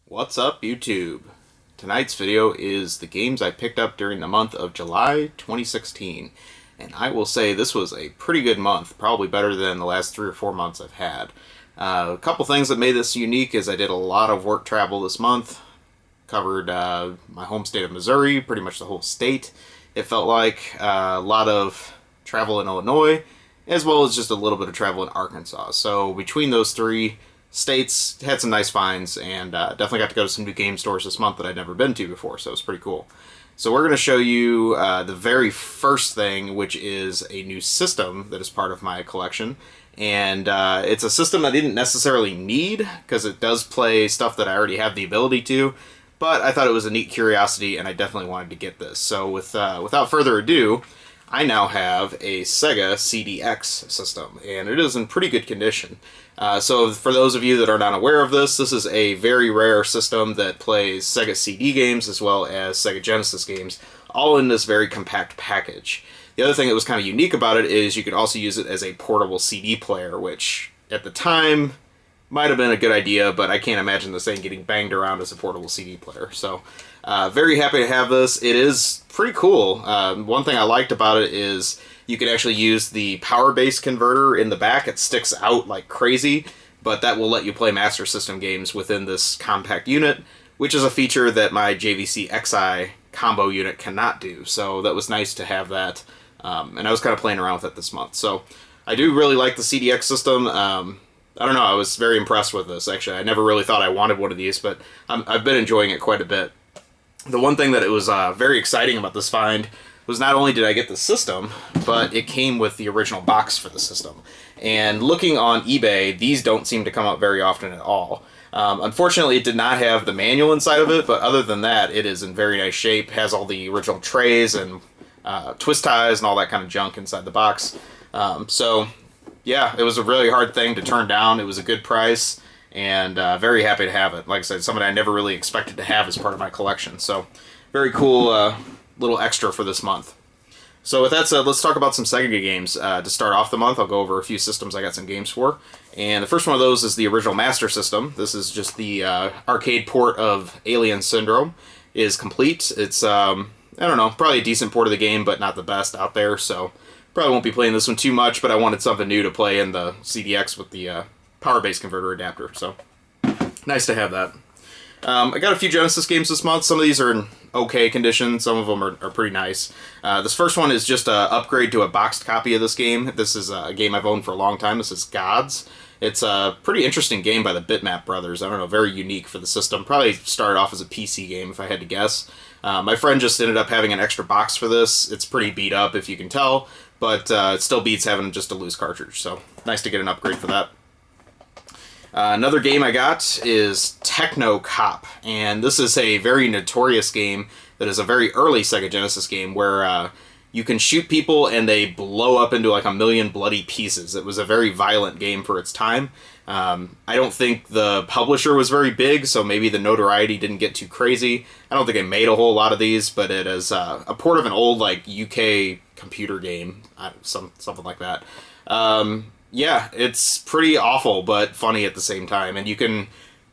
What's up, YouTube? Tonight's video is the games I picked up during the month of July 2016. And I will say this was a pretty good month, probably better than the last 3 or 4 months I've had. A couple things that made this unique is I did a lot of work travel this month. Covered my home state of Missouri, pretty much the whole state. It felt like a lot of travel in Illinois, as well as just a little bit of travel in Arkansas. So between those three states, had some nice finds, and definitely got to go to some new game stores this month that I'd never been to before, so it was pretty cool. So we're going to show you the very first thing, which is a new system that is part of my collection. And it's a system I didn't necessarily need, because it does play stuff that I already have the ability to, but I thought it was a neat curiosity, and I definitely wanted to get this. So without further ado, I now have a Sega CDX system, and it is in pretty good condition. So for those of you that are not aware of this, this is a very rare system that plays Sega CD games as well as Sega Genesis games, all in this very compact package. The other thing that was kind of unique about it is you could also use it as a portable CD player, which at the time might have been a good idea, but I can't imagine this thing getting banged around as a portable CD player. So very happy to have this. It is pretty cool. One thing I liked about it is you can actually use the power base converter in the back. It sticks out like crazy, but that will let you play Master System games within this compact unit, which is a feature that my JVC XI combo unit cannot do. So that was nice to have that, and I was kind of playing around with it this month. So I do really like the CDX system. I don't know, I was very impressed with this, actually. I never really thought I wanted one of these, but I've been enjoying it quite a bit. The one thing that it was very exciting about this find was not only did I get the system, but it came with the original box for the system. And looking on eBay, these don't seem to come up very often at all. Unfortunately, it did not have the manual inside of it, but other than that, it is in very nice shape, has all the original trays and twist ties and all that kind of junk inside the box. So yeah, it was a really hard thing to turn down. It was a good price, and very happy to have it. Like I said, something I never really expected to have as part of my collection. So very cool little extra for this month. So with that said, let's talk about some Sega games. To start off the month, I'll go over a few systems I got some games for. And the first one of those is the original Master System. This is just the arcade port of Alien Syndrome. It is complete. It's, I don't know, probably a decent port of the game, but not the best out there, so probably won't be playing this one too much, but I wanted something new to play in the CDX with the power base converter adapter, so nice to have that. I got a few Genesis games this month. Some of these are in okay condition, some of them are pretty nice. This first one is just an upgrade to a boxed copy of this game. This is a game I've owned for a long time. This is Gods. It's a pretty interesting game by the Bitmap brothers. I don't know, very unique for the system. Probably started off as a PC game if I had to guess. My friend just ended up having an extra box for this. It's pretty beat up if you can tell, but it still beats having just a loose cartridge, so nice to get an upgrade for that. Another game I got is Techno Cop, and this is a very notorious game that is a very early Sega Genesis game where you can shoot people and they blow up into like a million bloody pieces. It was a very violent game for its time. I don't think the publisher was very big, so maybe the notoriety didn't get too crazy. I don't think it made a whole lot of these, but it is a port of an old like UK computer game, something like that. Yeah, it's pretty awful, but funny at the same time. And you can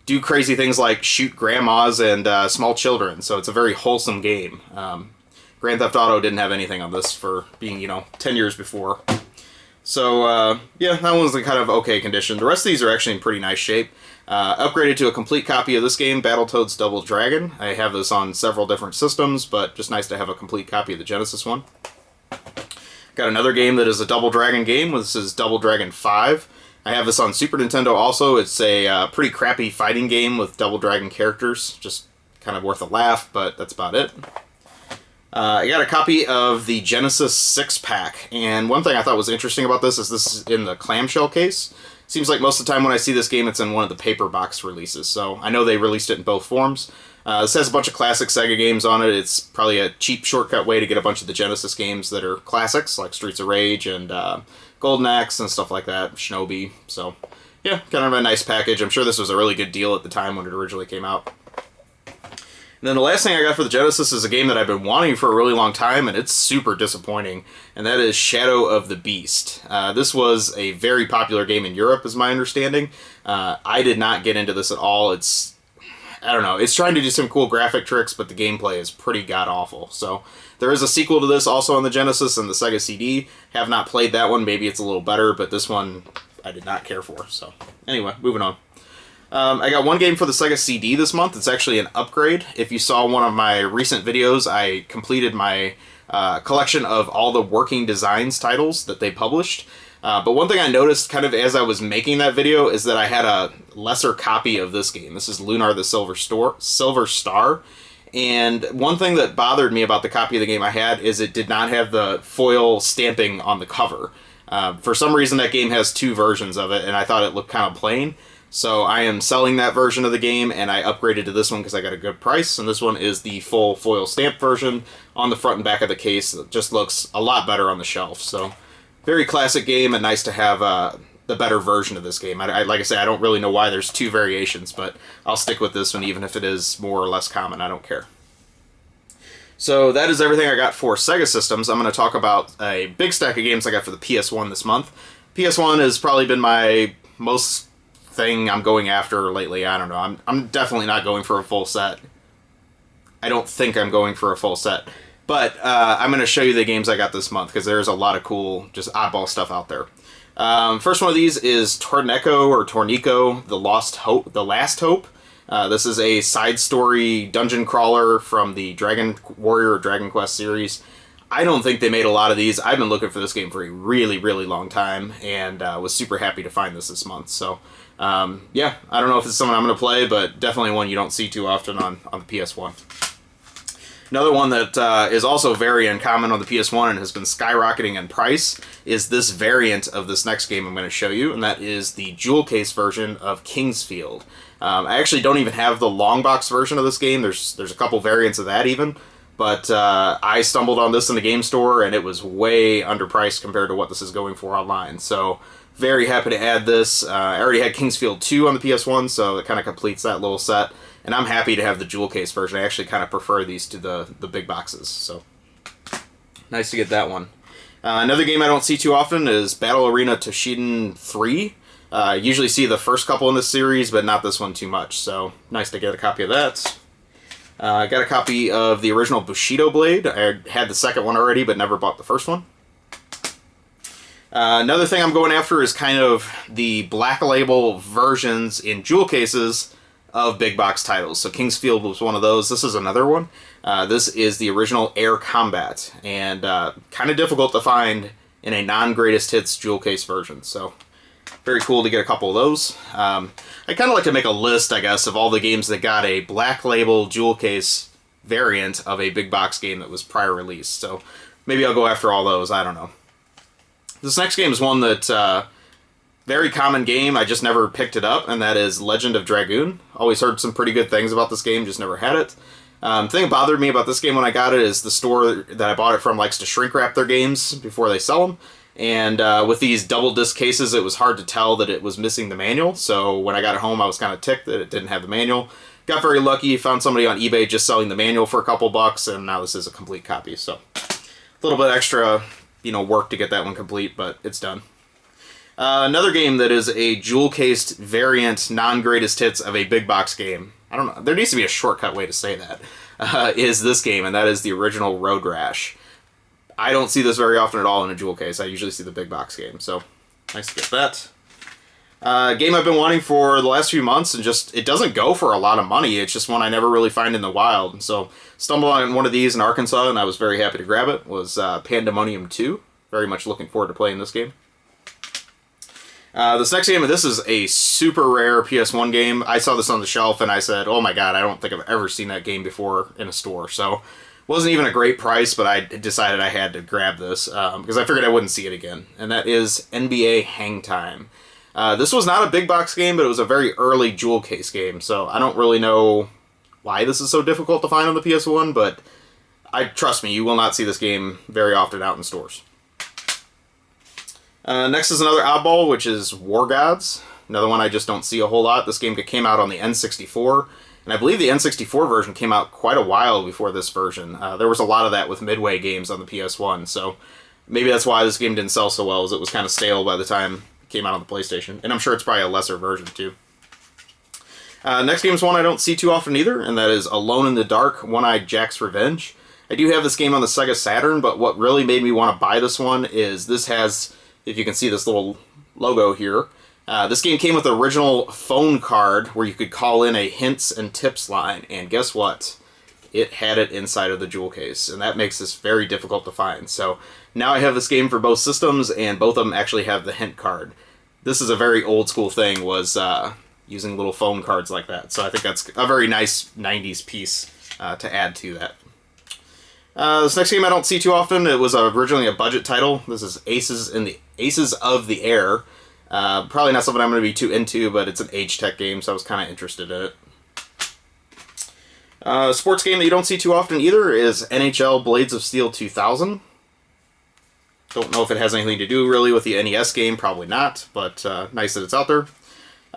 do crazy things like shoot grandmas and small children, so it's a very wholesome game. Grand Theft Auto didn't have anything on this for being, 10 years before. So, yeah, that one's in kind of okay condition. The rest of these are actually in pretty nice shape. Upgraded to a complete copy of this game, Battletoads Double Dragon. I have this on several different systems, but just nice to have a complete copy of the Genesis one. Got another game that is a Double Dragon game. This is Double Dragon 5. I have this on Super Nintendo also. It's a pretty crappy fighting game with Double Dragon characters. Just kind of worth a laugh, but that's about it. I got a copy of the Genesis 6-pack, and one thing I thought was interesting about this is in the clamshell case. Seems like most of the time when I see this game, it's in one of the paper box releases, so I know they released it in both forms. This has a bunch of classic Sega games on it. It's probably a cheap shortcut way to get a bunch of the Genesis games that are classics, like Streets of Rage and Golden Axe and stuff like that, Shinobi. So, yeah, kind of a nice package. I'm sure this was a really good deal at the time when it originally came out. And then the last thing I got for the Genesis is a game that I've been wanting for a really long time, and it's super disappointing, and that is Shadow of the Beast. This was a very popular game in Europe, is my understanding. I did not get into this at all. I don't know. It's trying to do some cool graphic tricks, but the gameplay is pretty god-awful. So there is a sequel to this also on the Genesis and the Sega CD. Have not played that one. Maybe it's a little better, but this one I did not care for. So anyway, moving on. I got one game for the Sega CD this month. It's actually an upgrade. If you saw one of my recent videos, I completed my collection of all the Working Designs titles that they published. But one thing I noticed kind of as I was making that video is that I had a lesser copy of this game. This is Lunar the Silver Star. And one thing that bothered me about the copy of the game I had is it did not have the foil stamping on the cover. For some reason that game has two versions of it, and I thought it looked kind of plain. So I am selling that version of the game, and I upgraded to this one because I got a good price. And this one is the full foil stamp version on the front and back of the case. It just looks a lot better on the shelf. So very classic game, and nice to have the better version of this game. Like I say, I don't really know why there's two variations, but I'll stick with this one even if it is more or less common. I don't care. So that is everything I got for Sega systems. I'm going to talk about a big stack of games I got for the PS1 this month. PS1 has probably been my most thing I'm going after lately. I don't know. I'm definitely not going for a full set. I don't think I'm going for a full set. But I'm going to show you the games I got this month because there's a lot of cool, just oddball stuff out there. First one of these is Tornico, The Last Hope. This is a side story dungeon crawler from the Dragon Warrior or Dragon Quest series. I don't think they made a lot of these. I've been looking for this game for a really, really long time, and was super happy to find this month. So, yeah, I don't know if it's something I'm going to play, but definitely one you don't see too often on the PS1. Another one that is also very uncommon on the PS1 and has been skyrocketing in price is this variant of this next game I'm going to show you, and that is the jewel case version of Kingsfield. I actually don't even have the long box version of this game. There's a couple variants of that even, but I stumbled on this in the game store, and it was way underpriced compared to what this is going for online. So very happy to add this. I already had Kingsfield 2 on the PS1, so it kind of completes that little set. And I'm happy to have the jewel case version. I actually kind of prefer these to the big boxes. So nice to get that one. Another game I don't see too often is Battle Arena Toshiden 3. Usually see the first couple in this series, but not this one too much. So nice to get a copy of that. I got a copy of the original Bushido Blade. I had the second one already, but never bought the first one. Another thing I'm going after is kind of the Black Label versions in jewel cases of big box titles. So Kingsfield was one of those. This is another one. This is the original Air Combat, and kind of difficult to find in a non-greatest hits jewel case version. So very cool to get a couple of those. I kind of like to make a list, I guess, of all the games that got a Black Label jewel case variant of a big box game that was prior released. So maybe I'll go after all those. I don't know. This next game is one that very common game, I just never picked it up, and that is Legend of Dragoon. Always heard some pretty good things about this game, just never had it. The thing that bothered me about this game when I got it is the store that I bought it from likes to shrink wrap their games before they sell them. And with these double disc cases, it was hard to tell that it was missing the manual. So when I got it home, I was kind of ticked that it didn't have the manual. Got very lucky, found somebody on eBay just selling the manual for a couple bucks, and now this is a complete copy. So a little bit extra, work to get that one complete, but it's done. Another game that is a jewel-cased variant, non-greatest hits of a big box game. I don't know. There needs to be a shortcut way to say that. Is this game, and that is the original Road Rash. I don't see this very often at all in a jewel case. I usually see the big box game, so nice to get that. Game I've been wanting for the last few months, and it doesn't go for a lot of money. It's just one I never really find in the wild. And so stumbled on one of these in Arkansas, and I was very happy to grab it. It was Pandemonium 2. Very much looking forward to playing this game. This next game, this is a super rare PS1 game. I saw this on the shelf and I said, oh my god, I don't think I've ever seen that game before in a store. So it wasn't even a great price, but I decided I had to grab this because I figured I wouldn't see it again. And that is NBA Hang Time. This was not a big box game, but it was a very early jewel case game. So I don't really know why this is so difficult to find on the PS1, but trust me, you will not see this game very often out in stores. Next is another oddball, which is War Gods. Another one I just don't see a whole lot. This game came out on the N64, and I believe the N64 version came out quite a while before this version. There was a lot of that with Midway games on the PS1, so maybe that's why this game didn't sell so well, as it was kind of stale by the time it came out on the PlayStation. And I'm sure it's probably a lesser version, too. Next game is one I don't see too often either, and that is Alone in the Dark, One-Eyed Jack's Revenge. I do have this game on the Sega Saturn, but what really made me want to buy this one is this has, if you can see this little logo here, this game came with the original phone card where you could call in a hints and tips line, and guess what? It had it inside of the jewel case, and that makes this very difficult to find. So now I have this game for both systems, and both of them actually have the hint card. This is a very old school thing, was using little phone cards like that. So I think that's a very nice 90s piece to add to that. This next game I don't see too often. It was originally a budget title. This is Aces of the Air. Probably not something I'm going to be too into, but it's an Age-Tech game, so I was kind of interested in it. A sports game that you don't see too often either is NHL Blades of Steel 2000. Don't know if it has anything to do really with the NES game, probably not, but nice that it's out there.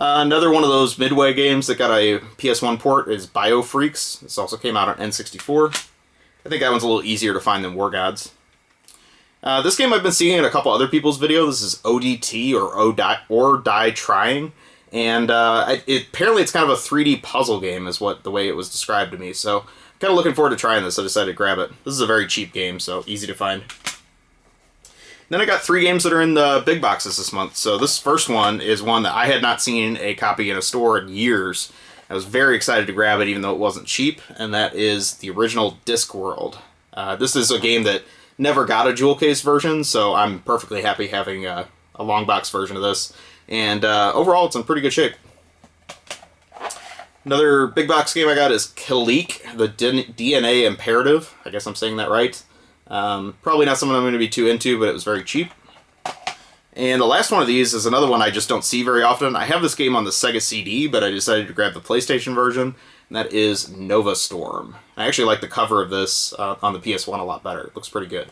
Another one of those Midway games that got a PS1 port is BioFreaks. This also came out on N64. I think that one's a little easier to find than War Gods. This game I've been seeing in a couple other people's videos. This is ODT, or Die Trying. And apparently it's kind of a 3D puzzle game is the way it was described to me. So I'm kind of looking forward to trying this. I decided to grab it. This is a very cheap game, so easy to find. Then I got 3 games that are in the big boxes this month. So this first one is one that I had not seen a copy in a store in years. I was very excited to grab it even though it wasn't cheap, and that is the original Discworld. This is a game that never got a jewel case version, so I'm perfectly happy having a long box version of this. And overall, it's in pretty good shape. Another big box game I got is Kalik, the DNA Imperative. I guess I'm saying that right. Probably not something I'm going to be too into, but it was very cheap. And the last one of these is another one I just don't see very often. I have this game on the Sega CD, but I decided to grab the PlayStation version, and that is Nova Storm. I actually like the cover of this on the PS1 a lot better. It looks pretty good.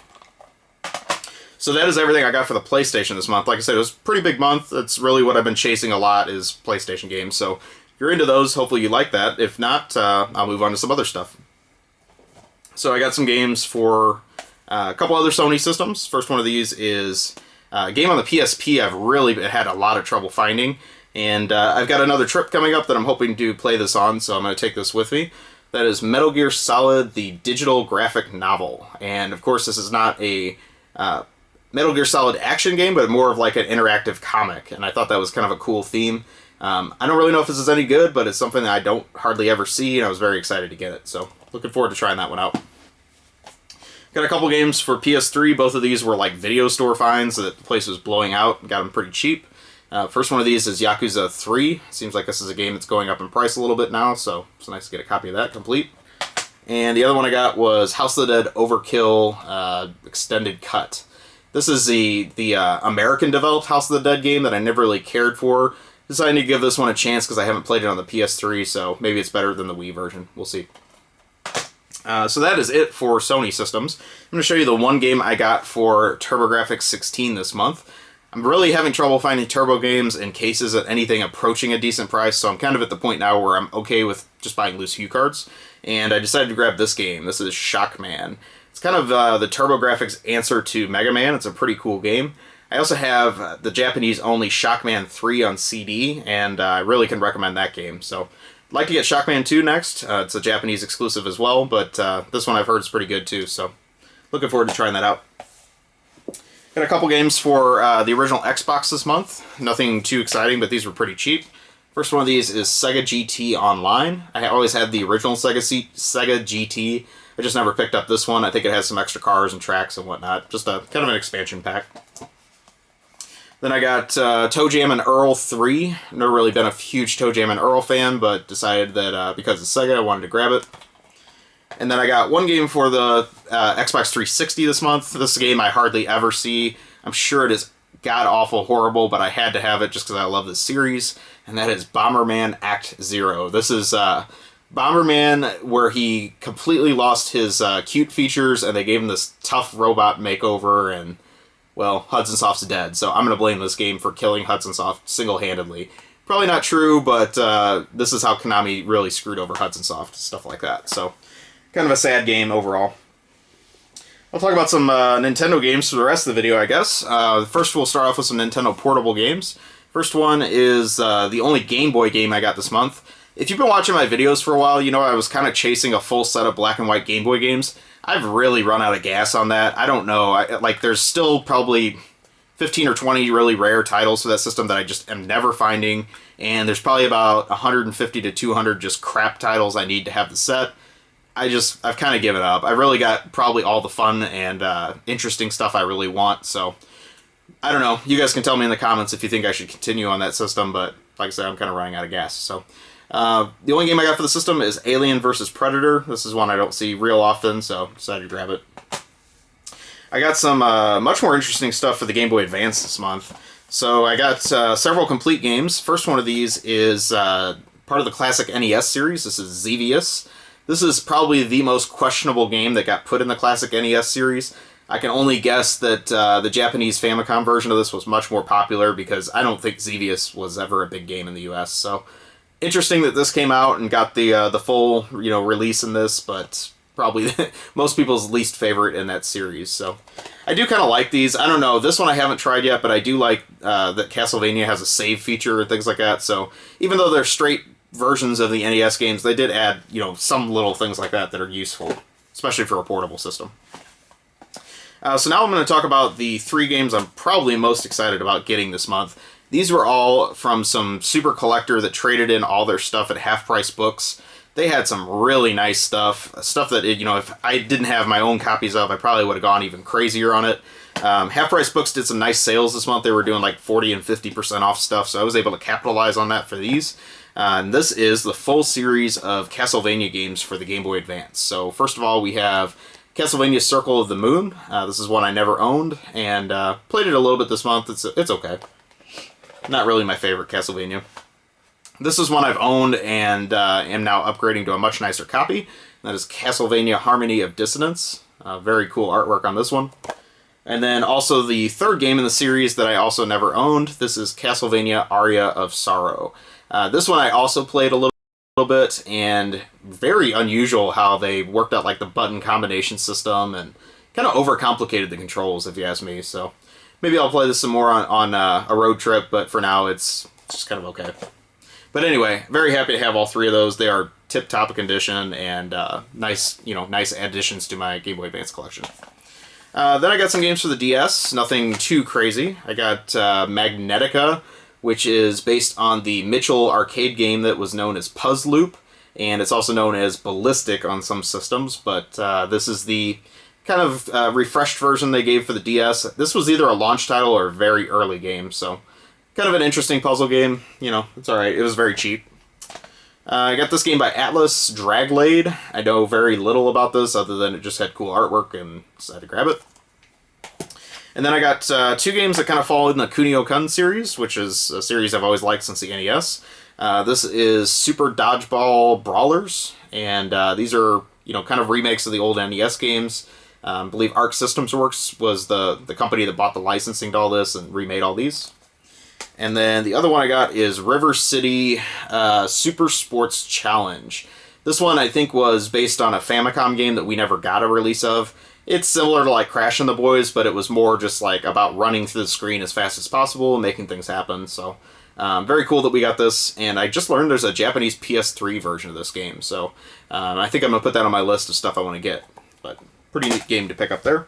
So that is everything I got for the PlayStation this month. Like I said, it was a pretty big month. That's really what I've been chasing a lot is PlayStation games. So if you're into those, hopefully you like that. If not, I'll move on to some other stuff. So I got some games for a couple other Sony systems. First one of these is a game on the PSP I've really had a lot of trouble finding. And I've got another trip coming up that I'm hoping to play this on, so I'm going to take this with me. That is Metal Gear Solid, the digital graphic novel. And of course, this is not a Metal Gear Solid action game, but more of like an interactive comic. And I thought that was kind of a cool theme. I don't really know if this is any good, but it's something that I don't hardly ever see, and I was very excited to get it. So looking forward to trying that one out. Got a couple games for PS3. Both of these were like video store finds that the place was blowing out. Got them pretty cheap. First one of these is Yakuza 3. Seems like this is a game that's going up in price a little bit now, so it's nice to get a copy of that complete. And the other one I got was House of the Dead Overkill Extended Cut. This is the American-developed House of the Dead game that I never really cared for. Decided to give this one a chance because I haven't played it on the PS3, so maybe it's better than the Wii version. We'll see. So that is it for Sony systems. I'm going to show you the one game I got for TurboGrafx 16 this month. I'm really having trouble finding Turbo games in cases at anything approaching a decent price, so I'm kind of at the point now where I'm okay with just buying loose Hue cards. And I decided to grab this game. This is Shockman. It's kind of the TurboGrafx answer to Mega Man. It's a pretty cool game. I also have the Japanese-only Shockman 3 on CD, and I really can recommend that game. So I'd like to get Shockman 2 next. It's a Japanese exclusive as well, but this one I've heard is pretty good too, so looking forward to trying that out. Got a couple games for the original Xbox this month. Nothing too exciting, but these were pretty cheap. First one of these is Sega GT Online. I always had the original Sega GT. I just never picked up this one. I think it has some extra cars and tracks and whatnot. Just a kind of an expansion pack. Then I got Toe Jam and Earl 3. Never really been a huge Toe Jam and Earl fan, but decided that because it's Sega, I wanted to grab it. And then I got one game for the Xbox 360 this month. This is a game I hardly ever see. I'm sure it is god-awful horrible, but I had to have it just because I love this series. And that is Bomberman Act Zero. This is Bomberman where he completely lost his cute features, and they gave him this tough robot makeover, and well, Hudson Soft's dead, so I'm going to blame this game for killing Hudson Soft single-handedly. Probably not true, but this is how Konami really screwed over Hudson Soft, stuff like that. So, kind of a sad game overall. I'll talk about some Nintendo games for the rest of the video, I guess. First, we'll start off with some Nintendo portable games. First one is the only Game Boy game I got this month. if you've been watching my videos for a while, you know I was kind of chasing a full set of black and white Game Boy games. I've really run out of gas on that. I don't know. Like, there's still probably 15 or 20 really rare titles for that system that I just am never finding, and there's probably about 150 to 200 just crap titles I need to have the set. I've kind of given up. I really got probably all the fun and interesting stuff I really want, so I don't know. You guys can tell me in the comments if you think I should continue on that system, but like I said, I'm kind of running out of gas, so... the only game I got for the system is Alien vs. Predator. This is one I don't see real often, so decided to grab it. I got some much more interesting stuff for the Game Boy Advance this month. So I got several complete games. First one of these is part of the classic NES series. This is Xevious. This is probably the most questionable game that got put in the classic NES series. I can only guess that the Japanese Famicom version of this was much more popular, because I don't think Xevious was ever a big game in the US, so... Interesting that this came out and got the full release in this, but probably most people's least favorite in that series. So I do kind of like these. I don't know, this one I haven't tried yet, but I do like that Castlevania has a save feature and things like that. So even though they're straight versions of the NES games, they did add some little things like that are useful, especially for a portable system. So now I'm going to talk about the 3 games I'm probably most excited about getting this month. These were all from some super collector that traded in all their stuff at half-price books. They had some really nice stuff that, if I didn't have my own copies of, I probably would have gone even crazier on it. Half-price books did some nice sales this month. They were doing like 40 and 50% off stuff, so I was able to capitalize on that for these. And this is the full series of Castlevania games for the Game Boy Advance. So first of all, we have Castlevania Circle of the Moon. This is one I never owned, and played it a little bit this month. It's okay. Not really my favorite Castlevania. This is one I've owned and am now upgrading to a much nicer copy. That is Castlevania Harmony of Dissonance. Very cool artwork on this one. And then also the 3rd game in the series that I also never owned. This is Castlevania Aria of Sorrow. This one I also played a little bit, and very unusual how they worked out like the button combination system and kind of overcomplicated the controls, if you ask me. So maybe I'll play this some more on a road trip, but for now it's just kind of okay. But anyway, very happy to have all 3 of those. They are tip-top condition and nice additions to my Game Boy Advance collection. Then I got some games for the DS, nothing too crazy. I got Magnetica, which is based on the Mitchell arcade game that was known as Puzz Loop, and it's also known as Ballistic on some systems, but this is the kind of refreshed version they gave for the DS. This was either a launch title or a very early game, so kind of an interesting puzzle game. It's alright. It was very cheap. I got this game by Atlas, Draglade. I know very little about this other than it just had cool artwork and decided to grab it. And then I got 2 games that kind of fall in the Kunio-kun series, which is a series I've always liked since the NES. This is Super Dodgeball Brawlers, and these are kind of remakes of the old NES games. I believe Arc Systems Works was the company that bought the licensing to all this and remade all these. And then the other one I got is River City Super Sports Challenge. This one I think was based on a Famicom game that we never got a release of. It's similar to like Crash and the Boys, but it was more just like about running through the screen as fast as possible and making things happen. So very cool that we got this, and I just learned there's a Japanese PS3 version of this game. So I think I'm going to put that on my list of stuff I want to get. But pretty neat game to pick up there.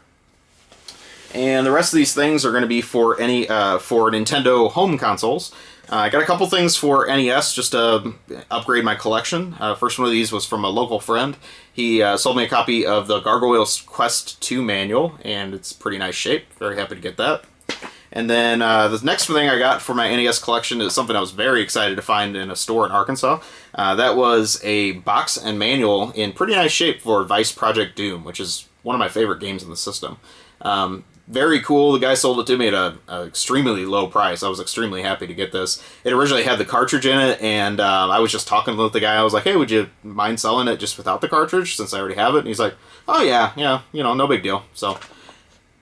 And the rest of these things are going to be for for Nintendo home consoles. I got a couple things for NES just to upgrade my collection. First one of these was from a local friend. He sold me a copy of the Gargoyle's Quest 2 manual, and it's pretty nice shape. Very happy to get that. And then the next thing I got for my NES collection is something I was very excited to find in a store in Arkansas. That was a box and manual in pretty nice shape for Vice Project Doom, which is one of my favorite games in the system. Very cool. The guy sold it to me at an extremely low price. I was extremely happy to get this. It originally had the cartridge in it, and I was just talking with the guy. I was like, hey, would you mind selling it just without the cartridge since I already have it? And he's like, oh, yeah, no big deal. So,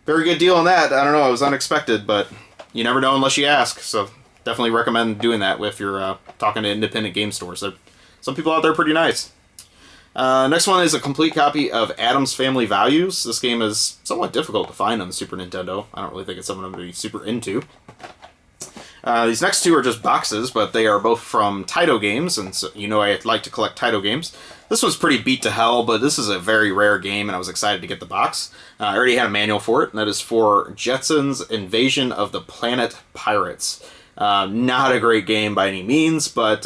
very good deal on that. I don't know, it was unexpected, but you never know unless you ask. So, definitely recommend doing that if you're talking to independent game stores. Some people out there are pretty nice. Next one is a complete copy of Addams Family Values. This game is somewhat difficult to find on the Super Nintendo. I don't really think it's something I'm going to be super into. These next two are just boxes, but they are both from Taito Games, and so, you know I like to collect Taito games. This one's pretty beat to hell, but this is a very rare game, and I was excited to get the box. I already had a manual for it, and that is for Jetsons Invasion of the Planet Pirates. Not a great game by any means, but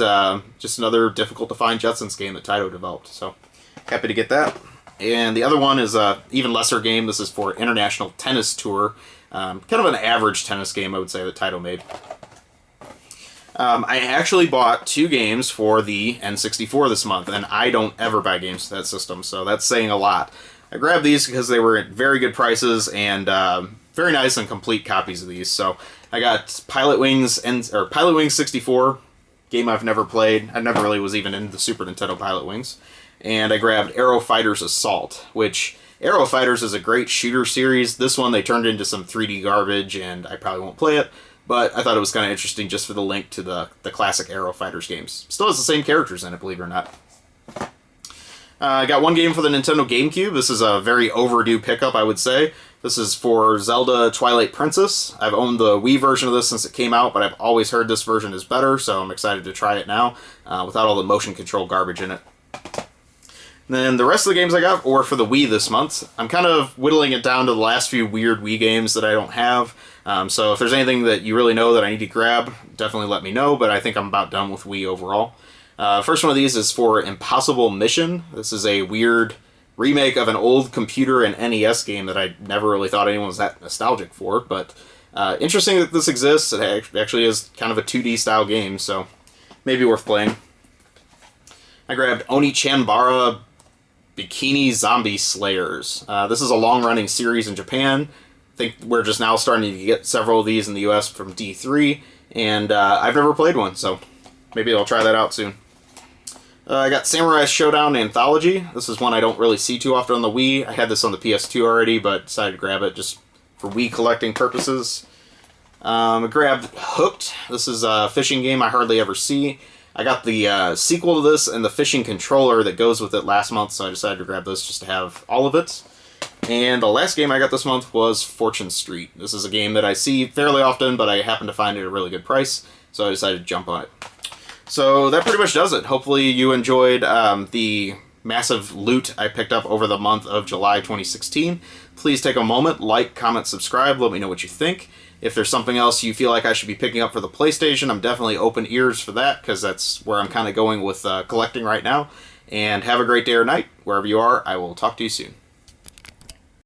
just another difficult-to-find Jetsons game that Taito developed, so happy to get that. And the other one is an even lesser game. This is for International Tennis Tour. Kind of an average tennis game, I would say, that Taito made. I actually bought 2 games for the N64 this month, and I don't ever buy games for that system, so that's saying a lot. I grabbed these because they were at very good prices and very nice and complete copies of these. So I got Pilot Wings 64, game I've never played. I never really was even into the Super Nintendo Pilot Wings. And I grabbed Aero Fighters Assault, which Aero Fighters is a great shooter series. This one they turned into some 3D garbage, and I probably won't play it. But I thought it was kind of interesting just for the link to the classic Aero Fighters games. Still has the same characters in it, believe it or not. I got one game for the Nintendo GameCube. This is a very overdue pickup, I would say. This is for Zelda Twilight Princess. I've owned the Wii version of this since it came out, but I've always heard this version is better, so I'm excited to try it now, without all the motion control garbage in it. And then the rest of the games I got were for the Wii this month. I'm kind of whittling it down to the last few weird Wii games that I don't have. So if there's anything that you really know that I need to grab, definitely let me know, but I think I'm about done with Wii overall. First one of these is for Impossible Mission. This is a weird remake of an old computer and NES game that I never really thought anyone was that nostalgic for, but interesting that this exists. It actually is kind of a 2D style game, so maybe worth playing. I grabbed Oni-Chanbara Bikini Zombie Slayers. This is a long-running series in Japan. I think we're just now starting to get several of these in the US from D3, and I've never played one, so maybe I'll try that out soon. I got Samurai Showdown Anthology. This is one I don't really see too often on the Wii. I had this on the PS2 already, but decided to grab it just for Wii collecting purposes. I grabbed Hooked. This is a fishing game I hardly ever see. I got the sequel to this and the fishing controller that goes with it last month, so I decided to grab this just to have all of it. And the last game I got this month was Fortune Street. This is a game that I see fairly often, but I happen to find it at a really good price, so I decided to jump on it. So that pretty much does it. Hopefully you enjoyed the massive loot I picked up over the month of July 2016. Please take a moment, like, comment, subscribe, let me know what you think. If there's something else you feel like I should be picking up for the PlayStation, I'm definitely open ears for that, because that's where I'm kind of going with collecting right now. And have a great day or night. Wherever you are, I will talk to you soon.